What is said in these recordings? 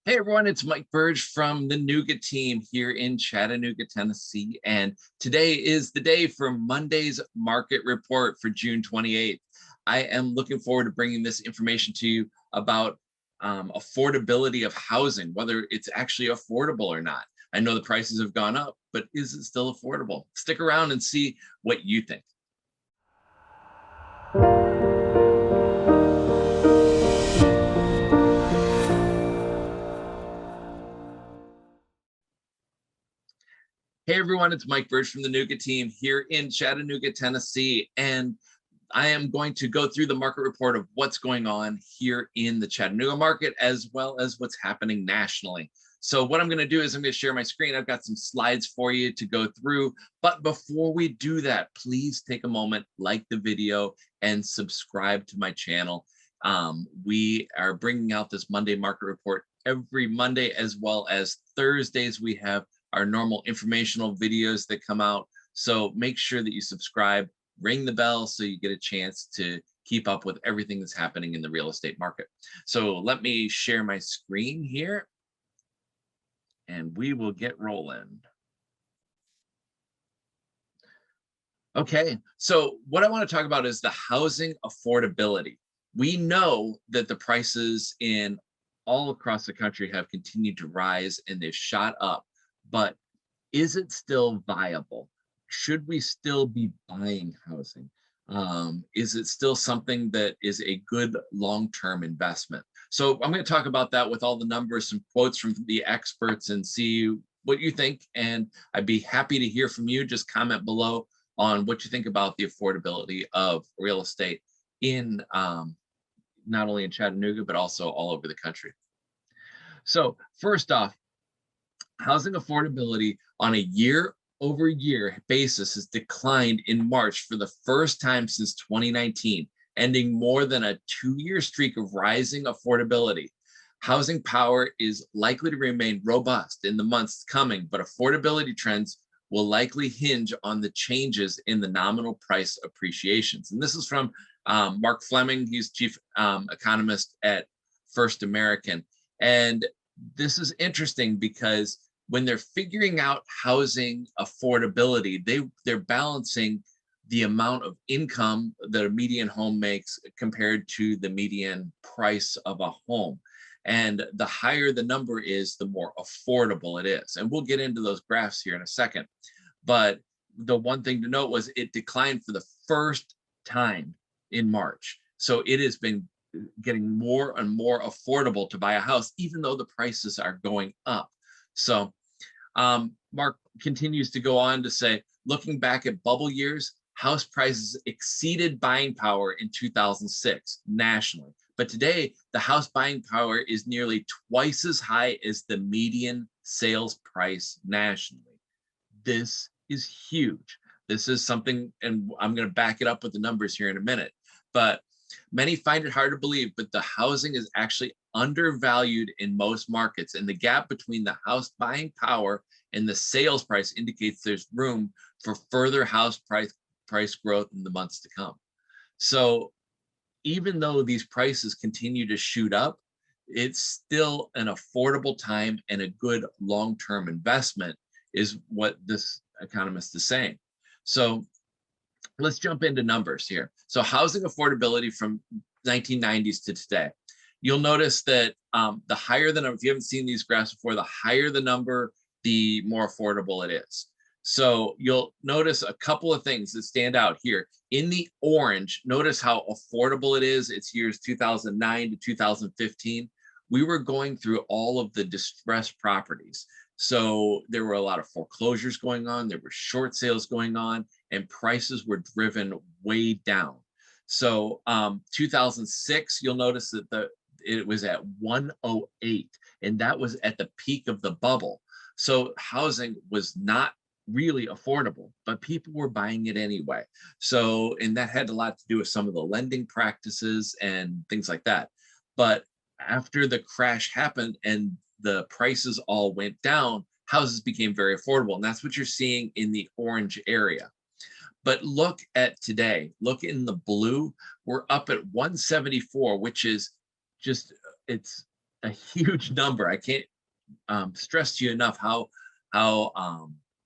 Hey everyone, it's Mike Burge from the Nougat team here in Chattanooga, Tennessee. And today is the day for Monday's market report for June 28th. I am looking forward to bringing this information to you about affordability of housing, whether it's actually affordable or not. I know the prices have gone up, but is it still affordable? Stick around and see what you think. Hey everyone, it's Mike Burge from the Nougat team here in Chattanooga, Tennessee. And I am going to go through the market report of what's going on here in the Chattanooga market, as well as what's happening nationally. So what I'm going to do is I'm going to share my screen. I've got some slides for you to go through. But before we do that, please take a moment, like the video, and subscribe to my channel. We are bringing out this Monday market report every Monday, as well as Thursdays. We have our normal informational videos that come out. So make sure that you subscribe, ring the bell so you get a chance to keep up with everything that's happening in the real estate market. So let me share my screen here and we will get rolling. Okay, so what I want to talk about is the housing affordability. We know that the prices in all across the country have continued to rise and they've shot up, but is it still viable? Should we still be buying housing? Is it still something that is a good long-term investment? So I'm going to talk about that with all the numbers, some quotes from the experts, and see what you think. And I'd be happy to hear from you. Just comment below on what you think about the affordability of real estate in not only in Chattanooga, but also all over the country. So first off, housing affordability on a year-over-year basis has declined in March for the first time since 2019, ending more than a 2-year streak of rising affordability. Housing power is likely to remain robust in the months coming, but affordability trends will likely hinge on the changes in the nominal price appreciations. And this is from Mark Fleming. He's chief economist at First American. And this is interesting because when they're figuring out housing affordability, they're balancing the amount of income that a median home makes compared to the median price of a home. And the higher the number is, the more affordable it is. And we'll get into those graphs here in a second. But the one thing to note was it declined for the first time in March. So it has been getting more and more affordable to buy a house, even though the prices are going up. So Mark continues to go on to say, looking back at bubble years, house prices exceeded buying power in 2006 nationally. But today, the house buying power is nearly twice as high as the median sales price nationally. This is huge. This is something, and I'm going to back it up with the numbers here in a minute. But many find it hard to believe, but the housing is actually undervalued in most markets, and the gap between the house buying power and the sales price indicates there's room for further house price growth in the months to come. So even though these prices continue to shoot up, it's still an affordable time and a good long-term investment is what this economist is saying. So let's jump into numbers here. So housing affordability from 1990s to today. You'll notice that the higher the number, if you haven't seen these graphs before, the higher the number, the more affordable it is. So you'll notice a couple of things that stand out here. In the orange, notice how affordable it is. It's years 2009 to 2015. We were going through all of the distressed properties. So there were a lot of foreclosures going on. There were short sales going on, and prices were driven way down. So 2006, you'll notice that it was at 108, and that was at the peak of the bubble. So housing was not really affordable, but people were buying it anyway. So, and that had a lot to do with some of the lending practices and things like that. But after the crash happened and the prices all went down, houses became very affordable. And that's what you're seeing in the orange area. But look at today, look in the blue, we're up at 174, which is just, it's a huge number. I can't stress to you enough how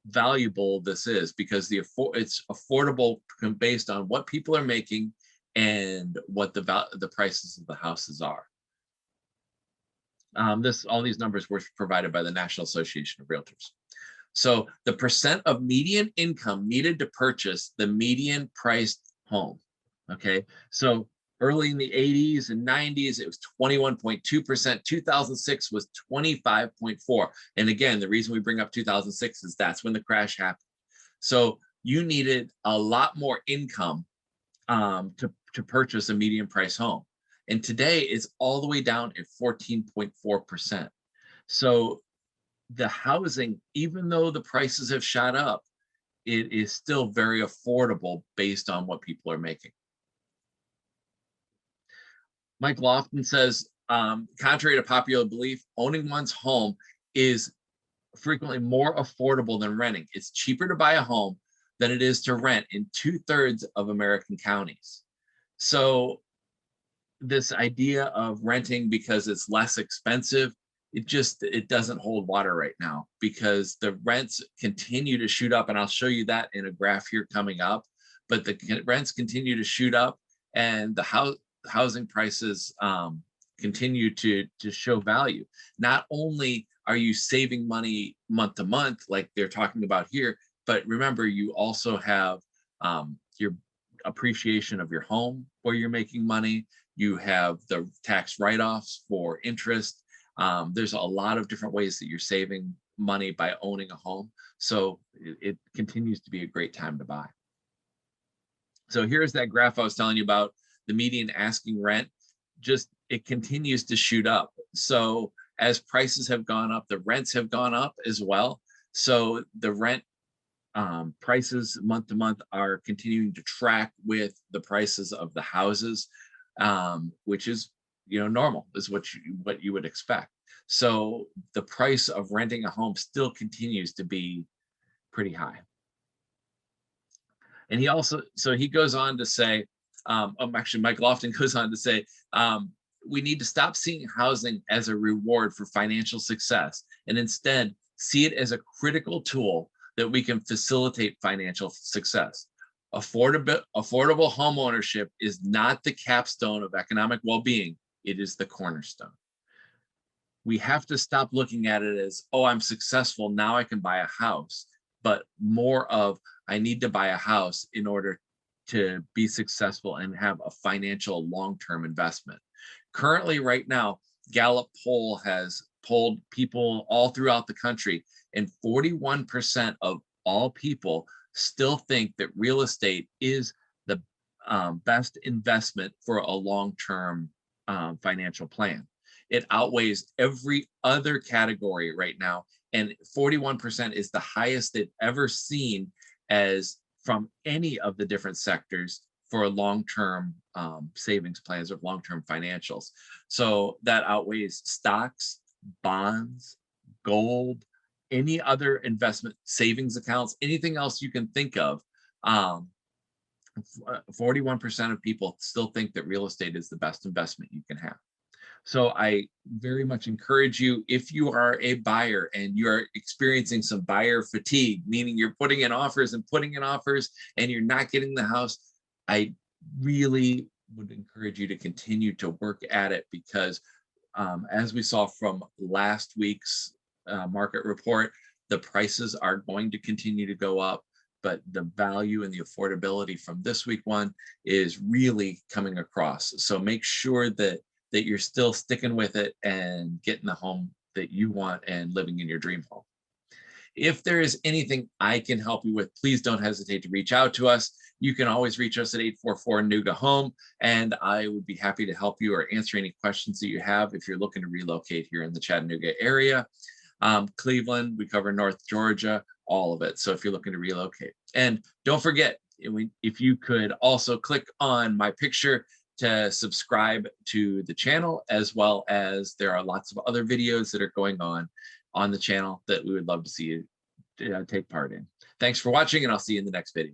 valuable this is, because it's affordable based on what people are making and what the prices of the houses are. All these numbers were provided by the National Association of Realtors. So the percent of median income needed to purchase the median priced home. Okay, so early in the 80s and 90s, it was 21.2%. 2006 was 25.4%. And again, the reason we bring up 2006 is that's when the crash happened. So you needed a lot more income to purchase a median price home. And today it's all the way down at 14.4%. So the housing, even though the prices have shot up, it is still very affordable based on what people are making. Mike Lofton says, contrary to popular belief, owning one's home is frequently more affordable than renting. It's cheaper to buy a home than it is to rent in 2/3 of American counties. So this idea of renting because it's less expensive, it doesn't hold water right now, because the rents continue to shoot up, and I'll show you that in a graph here coming up. But the rents continue to shoot up, and the housing prices continue to show value. Not only are you saving money month to month, like they're talking about here, but remember, you also have your appreciation of your home where you're making money. You have the tax write-offs for interest. There's a lot of different ways that you're saving money by owning a home. So it continues to be a great time to buy. So here's that graph I was telling you about, the median asking rent. Just, it continues to shoot up. So as prices have gone up, the rents have gone up as well. So the rent prices month to month are continuing to track with the prices of the houses, which is, normal, is what you would expect. So the price of renting a home still continues to be pretty high. And he goes on to say, actually, Mike Lofton goes on to say, we need to stop seeing housing as a reward for financial success, and instead see it as a critical tool that we can facilitate financial success. Affordable home ownership is not the capstone of economic well-being. It is the cornerstone. We have to stop looking at it as, oh, I'm successful, now I can buy a house, but more of, I need to buy a house in order to be successful and have a financial long-term investment. Currently, right now, Gallup poll has polled people all throughout the country, and 41% of all people still think that real estate is the best investment for a long-term financial plan. It outweighs every other category right now, and 41% is the highest they've ever seen as from any of the different sectors for long-term savings plans or long-term financials. So that outweighs stocks, bonds, gold, any other investment, savings accounts, anything else you can think of. 41% of people still think that real estate is the best investment you can have. So I very much encourage you, if you are a buyer and you're experiencing some buyer fatigue, meaning you're putting in offers and you're not getting the house, I really would encourage you to continue to work at it, because as we saw from last week's market report, the prices are going to continue to go up, but the value and the affordability from this week one is really coming across. So make sure that you're still sticking with it and getting the home that you want and living in your dream home. If there is anything I can help you with, please don't hesitate to reach out to us. You can always reach us at 844-NUGA-HOME, and I would be happy to help you or answer any questions that you have if you're looking to relocate here in the Chattanooga area. Cleveland, we cover North Georgia, all of it. So if you're looking to relocate. And don't forget, if you could also click on my picture to subscribe to the channel, as well as there are lots of other videos that are going on the channel that we would love to see you take part in. Thanks for watching, and I'll see you in the next video.